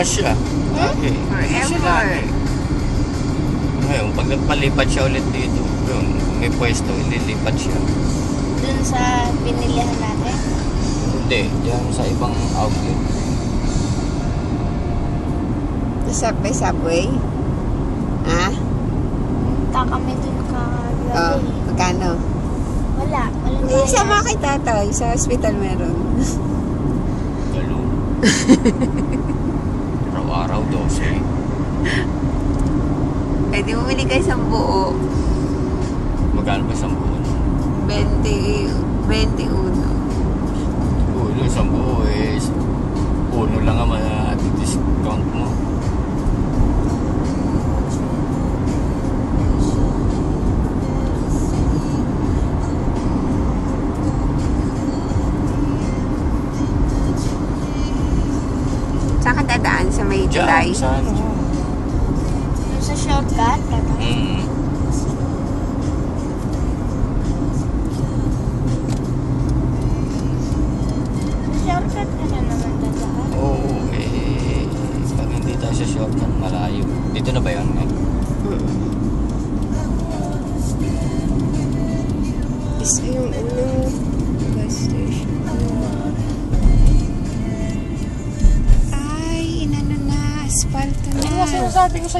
siya. Okay. Forever. Ngayon, pag nagpalipat siya ulit dito, yun, may pwesto, ililipat siya. Dun sa pinilihan natin. Hindi, diyan sa ibang outlet. May subway? Ha? Kami dun Oh, magkano? Wala. Walang Eh, sama kay tatay. Sa hospital meron. Galong. Araw-araw 12. Eh, di bumili kayo sa buo. Magkano ba isang buo? 21. Ulo, isang buo is uno lang ang discount mo. Saan ka dadaan? Sa may July? Diyan, saan? Dun sa shortcut. Shortcut ka na naman dadaan. Oo, pag hindi tayo sa shortcut, malayo. Dito na ba yun? Is yung bus station. Ay, inano na. Asfalto na. Sinasabi ko sa